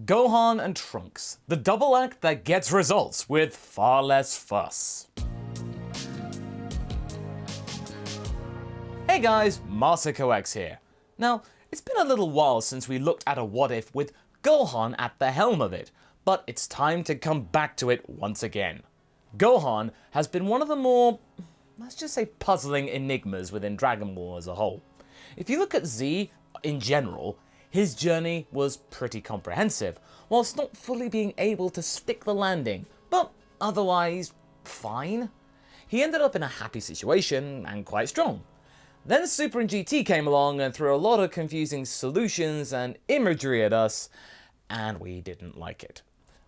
Gohan and Trunks, the double act that gets results with far less fuss. Hey guys, MasakoX here. Now, it's been a little while since we looked at a what if with Gohan at the helm of it, but it's time to come back to it once again. Gohan has been one of the more, let's just say, puzzling enigmas within Dragon Ball as a whole. If you look at Z in general, his journey was pretty comprehensive, whilst not fully being able to stick the landing, but otherwise fine. He ended up in a happy situation and quite strong. Then Super and GT came along and threw a lot of confusing solutions and imagery at us, and we didn't like it.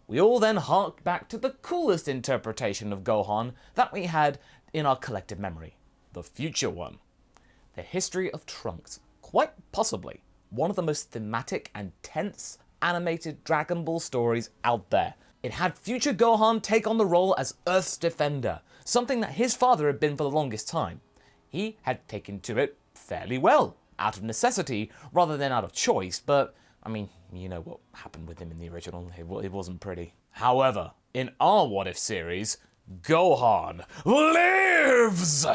We all then harked back to the coolest interpretation of Gohan that we had in our collective memory, the future one. The history of Trunks, quite possibly one of the most thematic and tense animated Dragon Ball stories out there. It had future Gohan take on the role as Earth's defender, something that his father had been for the longest time. He had taken to it fairly well, out of necessity rather than out of choice, but I mean, you know what happened with him in the original, it wasn't pretty. However, in our What If series, Gohan lives!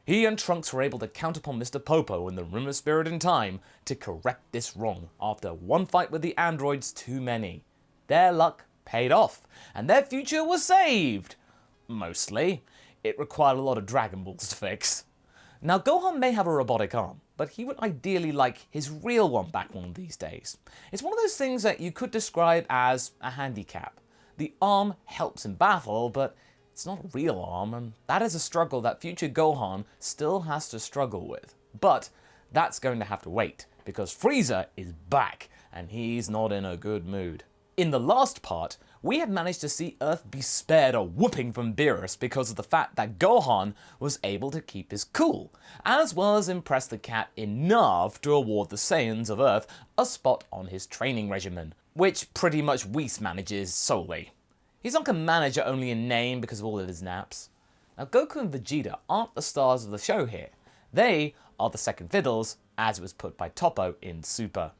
He and Trunks were able to count upon Mr. Popo and the Room of Spirit and Time to correct this wrong after one fight with the androids too many. Their luck paid off, and their future was saved. Mostly. It required a lot of Dragon Balls to fix. Now, Gohan may have a robotic arm, but he would ideally like his real one back one of these days. It's one of those things that you could describe as a handicap. The arm helps in battle, but it's not a real arm, and that is a struggle that future Gohan still has to struggle with. But that's going to have to wait, because Frieza is back, and he's not in a good mood. In the last part, we had managed to see Earth be spared a whooping from Beerus because of the fact that Gohan was able to keep his cool, as well as impress the cat enough to award the Saiyans of Earth a spot on his training regimen, which pretty much Whis manages solely. He's like a manager only in name because of all of his naps. Now, Goku and Vegeta aren't the stars of the show here. They are the second fiddles, as it was put by Toppo in Super.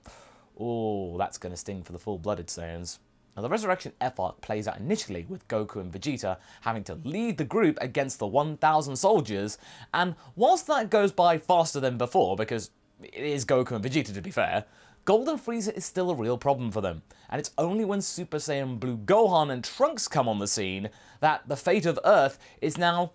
Oh, that's going to sting for the full-blooded Saiyans. Now, the Resurrection F arc plays out initially with Goku and Vegeta having to lead the group against the 1,000 soldiers, and whilst that goes by faster than before, because it is Goku and Vegeta to be fair, Golden Frieza is still a real problem for them, and it's only when Super Saiyan Blue Gohan and Trunks come on the scene that the fate of Earth is now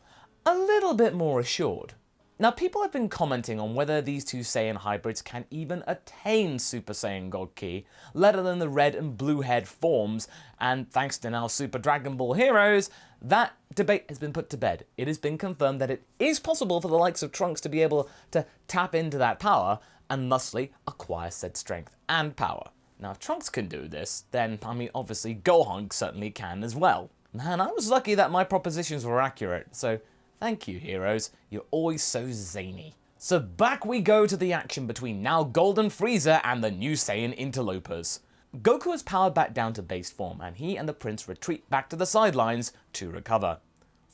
a little bit more assured. Now, people have been commenting on whether these two Saiyan hybrids can even attain Super Saiyan God Ki, let alone the red and blue head forms, and thanks to now Super Dragon Ball heroes, that debate has been put to bed. It has been confirmed that it is possible for the likes of Trunks to be able to tap into that power, and thusly acquire said strength and power. Now, if Trunks can do this, then, I mean, obviously Gohan certainly can as well. Man, I was lucky that my propositions were accurate, so thank you, heroes. You're always so zany. So back we go to the action between now Golden Frieza and the new Saiyan interlopers. Goku is powered back down to base form, and he and the prince retreat back to the sidelines to recover.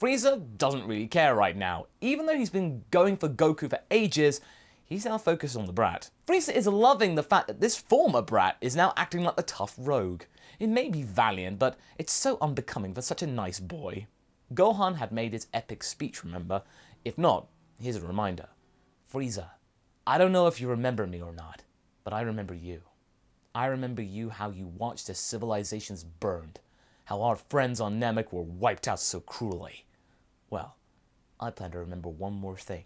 Frieza doesn't really care right now. Even though he's been going for Goku for ages, he's now focused on the brat. Frieza is loving the fact that this former brat is now acting like the tough rogue. It may be valiant, but it's so unbecoming for such a nice boy. Gohan had made his epic speech, remember? If not, here's a reminder. Frieza, I don't know if you remember me or not, but I remember you. I remember you how you watched as civilizations burned, how our friends on Namek were wiped out so cruelly. Well, I plan to remember one more thing.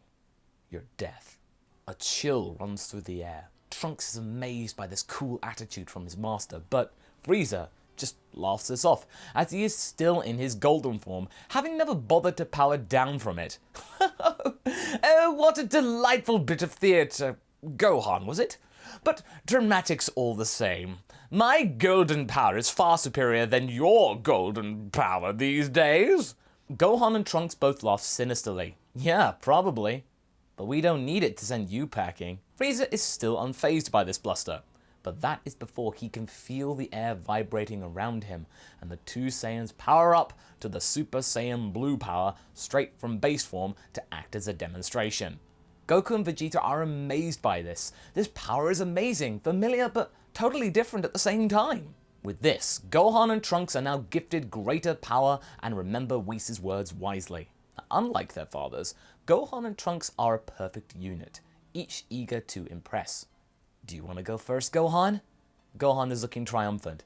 Your death. A chill runs through the air. Trunks is amazed by this cool attitude from his master, but Frieza just laughs this off, as he is still in his golden form, having never bothered to power down from it. Oh, what a delightful bit of theatre. Gohan, was it? But dramatics all the same. My golden power is far superior than your golden power these days. Gohan and Trunks both laugh sinisterly. Yeah, probably. But we don't need it to send you packing. Frieza is still unfazed by this bluster, but that is before he can feel the air vibrating around him, and the two Saiyans power up to the Super Saiyan Blue power straight from base form to act as a demonstration. Goku and Vegeta are amazed by this. This power is amazing, familiar, but totally different at the same time. With this, Gohan and Trunks are now gifted greater power and remember Whis' words wisely. Unlike their fathers, Gohan and Trunks are a perfect unit, each eager to impress. Do you want to go first, Gohan? Gohan is looking triumphant.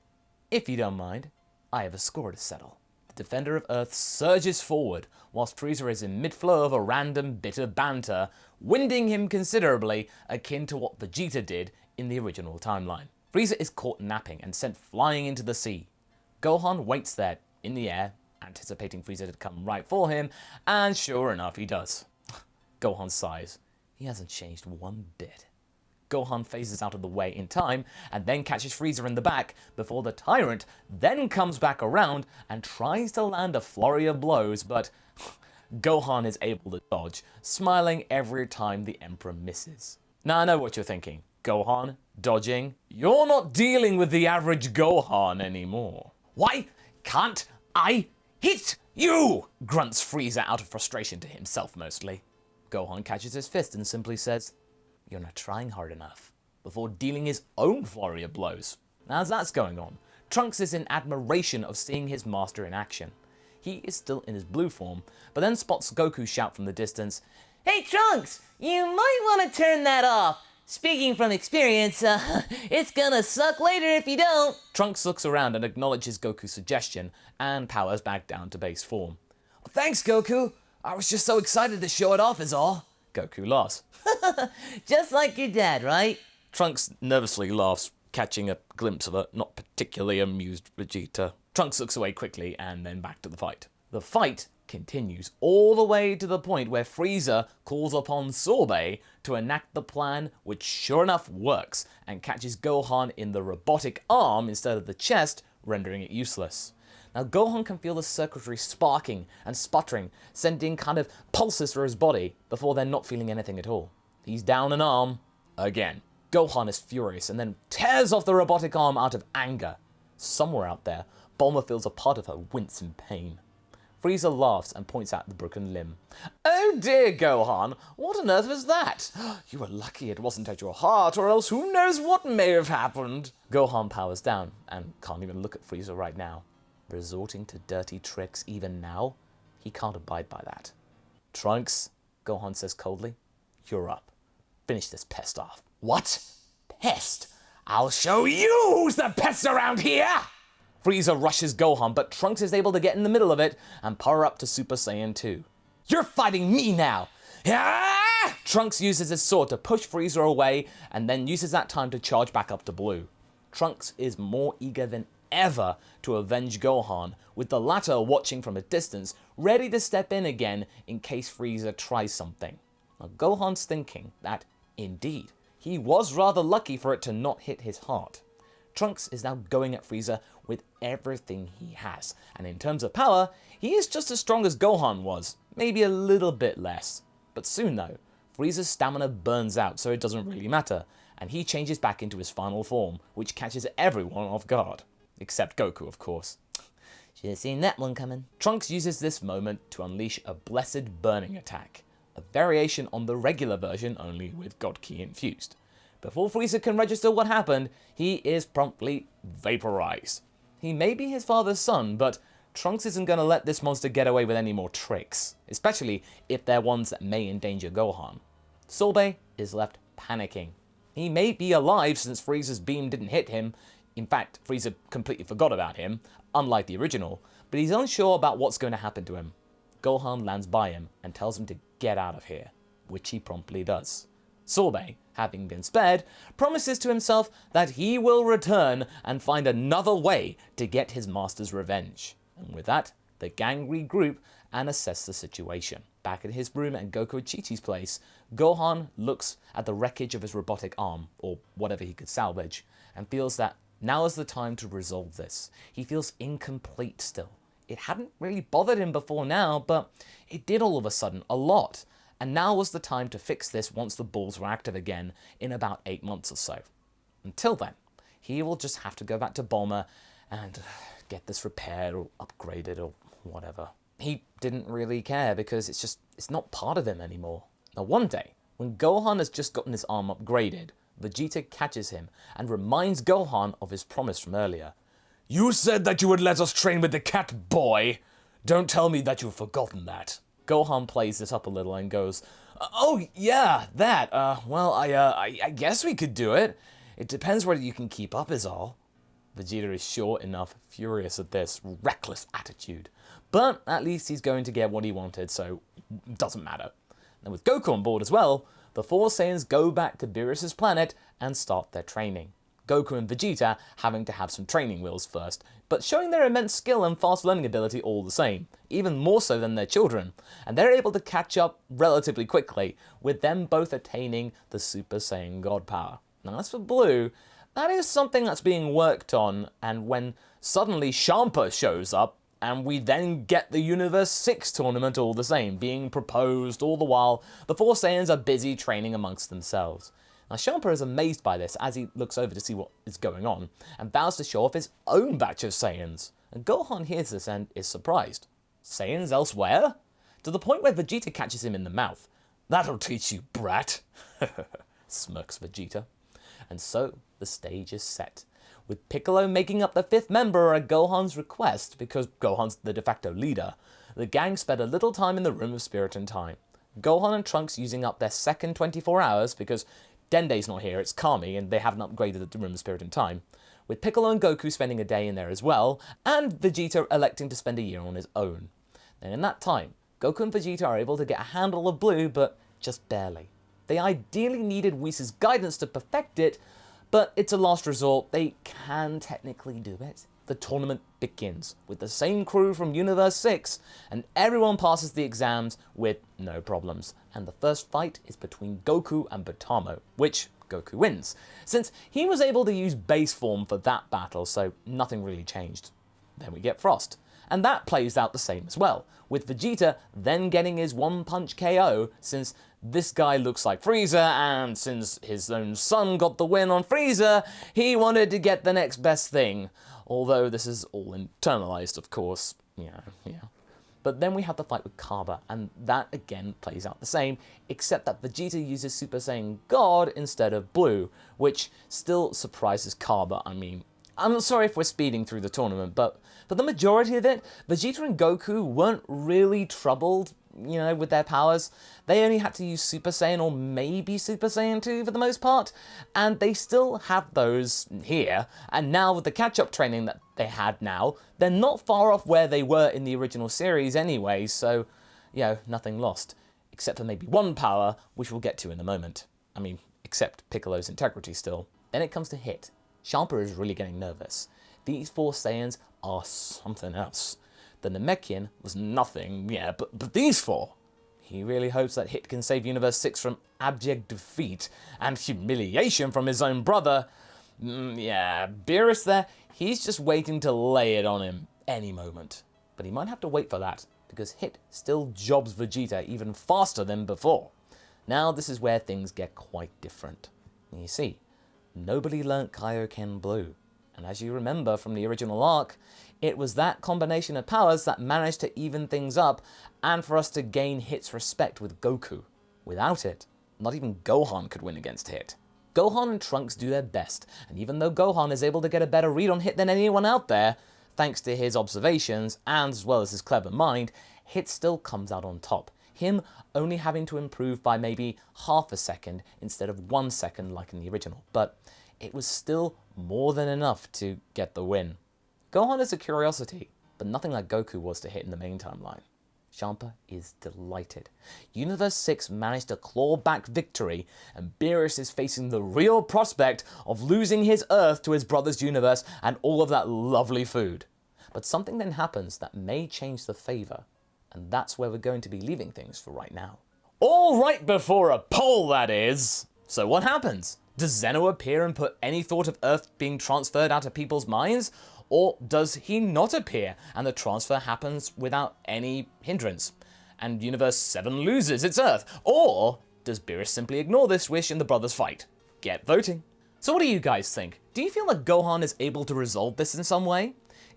If you don't mind, I have a score to settle. The Defender of Earth surges forward, whilst Frieza is in mid-flow of a random bit of banter, winding him considerably, akin to what Vegeta did in the original timeline. Frieza is caught napping and sent flying into the sea. Gohan waits there, in the air, anticipating Frieza to come right for him, and sure enough, he does. Gohan sighs. He hasn't changed one bit. Gohan phases out of the way in time, and then catches Frieza in the back, before the Tyrant then comes back around and tries to land a flurry of blows, but Gohan is able to dodge, smiling every time the Emperor misses. Now I know what you're thinking. Gohan, dodging? You're not dealing with the average Gohan anymore. Why can't I hit you? Grunts Frieza out of frustration to himself mostly. Gohan catches his fist and simply says, "You're not trying hard enough," before dealing his own flurry of blows. As that's going on, Trunks is in admiration of seeing his master in action. He is still in his blue form, but then spots Goku shout from the distance, "Hey Trunks, you might want to turn that off. Speaking from experience, it's gonna suck later if you don't." Trunks looks around and acknowledges Goku's suggestion and powers back down to base form. "Thanks, Goku. I was just so excited to show it off is all." Goku laughs. Just like your dad, right? Trunks nervously laughs, catching a glimpse of a not particularly amused Vegeta. Trunks looks away quickly and then back to the fight. The fight continues all the way to the point where Frieza calls upon Sorbet to enact the plan, which sure enough works, and catches Gohan in the robotic arm instead of the chest, rendering it useless. Now Gohan can feel the circuitry sparking and sputtering, sending kind of pulses through his body, before then not feeling anything at all. He's down an arm again. Gohan is furious and then tears off the robotic arm out of anger. Somewhere out there, Bulma feels a part of her wince in pain. Frieza laughs and points out the broken limb. "Oh dear, Gohan, what on earth was that? You were lucky it wasn't at your heart, or else who knows what may have happened." Gohan powers down and can't even look at Frieza right now. Resorting to dirty tricks even now? He can't abide by that. "Trunks," Gohan says coldly, "you're up. Finish this pest off." "What? Pest? I'll show you who's the pest around here!" Frieza rushes Gohan, but Trunks is able to get in the middle of it and power up to Super Saiyan 2. "You're fighting me now!" Ah! Trunks uses his sword to push Frieza away and then uses that time to charge back up to blue. Trunks is more eager than ever to avenge Gohan, with the latter watching from a distance, ready to step in again in case Frieza tries something. Now Gohan's thinking that, indeed, he was rather lucky for it to not hit his heart. Trunks is now going at Frieza with everything he has, and in terms of power, he is just as strong as Gohan was, maybe a little bit less. But soon though, Frieza's stamina burns out, so it doesn't really matter, and he changes back into his final form, which catches everyone off guard. Except Goku, of course. Should have seen that one coming. Trunks uses this moment to unleash a blessed burning attack, a variation on the regular version, only with God Ki infused. Before Frieza can register what happened, he is promptly vaporized. He may be his father's son, but Trunks isn't going to let this monster get away with any more tricks, especially if they're ones that may endanger Gohan. Sorbet is left panicking. He may be alive since Frieza's beam didn't hit him. In fact, Frieza completely forgot about him, unlike the original, but he's unsure about what's going to happen to him. Gohan lands by him and tells him to get out of here, which he promptly does. Sorbet, having been spared, promises to himself that he will return and find another way to get his master's revenge. And with that, the gang regroup and assess the situation. Back at his room at Goku and Chi-Chi's place, Gohan looks at the wreckage of his robotic arm, or whatever he could salvage, and feels that now is the time to resolve this. He feels incomplete still. It hadn't really bothered him before now, but it did all of a sudden, a lot. And now was the time to fix this once the balls were active again in about 8 months or so. Until then, he will just have to go back to Bulma and get this repaired or upgraded or whatever. He didn't really care because it's not part of him anymore. Now one day, when Gohan has just gotten his arm upgraded, Vegeta catches him and reminds Gohan of his promise from earlier. You said that you would let us train with the cat boy. Don't tell me that you've forgotten that. Gohan plays this up a little and goes, oh yeah, that, well, I guess we could do it. It depends whether you can keep up is all. Vegeta is sure enough furious at this reckless attitude. But at least he's going to get what he wanted, so it doesn't matter. And with Goku on board as well, the four Saiyans go back to Beerus' planet and start their training. Goku and Vegeta having to have some training wheels first, but showing their immense skill and fast learning ability all the same, even more so than their children, and they're able to catch up relatively quickly, with them both attaining the Super Saiyan God power. Now as for Blue, that is something that's being worked on, and when suddenly Champa shows up, and we then get the Universe 6 tournament all the same, being proposed all the while the four Saiyans are busy training amongst themselves. Now Champa is amazed by this as he looks over to see what is going on, and vows to show off his own batch of Saiyans. And Gohan hears this and is surprised. Saiyans elsewhere? To the point where Vegeta catches him in the mouth. That'll teach you, brat, smirks Vegeta. And so the stage is set, with Piccolo making up the fifth member at Gohan's request because Gohan's the de facto leader. The gang spent a little time in the Room of Spirit and Time. Gohan and Trunks using up their second 24 hours because Dende's not here, it's Kami, and they haven't upgraded the Room of Spirit and Time, with Piccolo and Goku spending a day in there as well, and Vegeta electing to spend a year on his own. And in that time, Goku and Vegeta are able to get a handle of Blue, but just barely. They ideally needed Whis' guidance to perfect it, but it's a last resort. They can technically do it. The tournament begins with the same crew from Universe 6, and everyone passes the exams with no problems. And the first fight is between Goku and Butamo, which Goku wins, since he was able to use base form for that battle, so nothing really changed. Then we get Frost, and that plays out the same as well, with Vegeta then getting his one-punch KO, since this guy looks like Frieza, and since his own son got the win on Frieza, he wanted to get the next best thing. Although this is all internalized, of course. Yeah. But then we have the fight with Kaba, and that again plays out the same, except that Vegeta uses Super Saiyan God instead of Blue, which still surprises Kaba. I mean, I'm sorry if we're speeding through the tournament, but for the majority of it, Vegeta and Goku weren't really troubled, with their powers. They only had to use Super Saiyan or maybe Super Saiyan 2 for the most part, and they still have those here, and now with the catch-up training that they had now, they're not far off where they were in the original series anyway, so, nothing lost. Except for maybe one power, which we'll get to in a moment. I mean, except Piccolo's integrity still. Then it comes to Hit. Champa is really getting nervous. These four Saiyans are something else. The Namekian was nothing, but these four. He really hopes that Hit can save Universe 6 from abject defeat and humiliation from his own brother. Beerus there, he's just waiting to lay it on him any moment. But he might have to wait for that, because Hit still jobs Vegeta even faster than before. Now this is where things get quite different. You see, nobody learnt Kaioken Blue. And as you remember from the original arc, it was that combination of powers that managed to even things up and for us to gain Hit's respect with Goku. Without it, not even Gohan could win against Hit. Gohan and Trunks do their best, and even though Gohan is able to get a better read on Hit than anyone out there, thanks to his observations and as well as his clever mind, Hit still comes out on top. Him only having to improve by maybe half a second instead of 1 second like in the original, but it was still more than enough to get the win. Gohan is a curiosity, but nothing like Goku was to Hit in the main timeline. Champa is delighted. Universe 6 managed to claw back victory, and Beerus is facing the real prospect of losing his Earth to his brother's universe and all of that lovely food. But something then happens that may change the favour, and that's where we're going to be leaving things for right now. All right before a poll, that is! So what happens? Does Zeno appear and put any thought of Earth being transferred out of people's minds? Or does he not appear and the transfer happens without any hindrance and Universe 7 loses its Earth? Or does Beerus simply ignore this wish in the brothers' fight? Get voting. So what do you guys think? Do you feel like Gohan is able to resolve this in some way?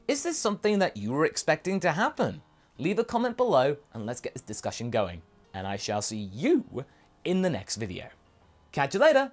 Is this something that you were expecting to happen? Leave a comment below and let's get this discussion going. And I shall see you in the next video. Catch you later!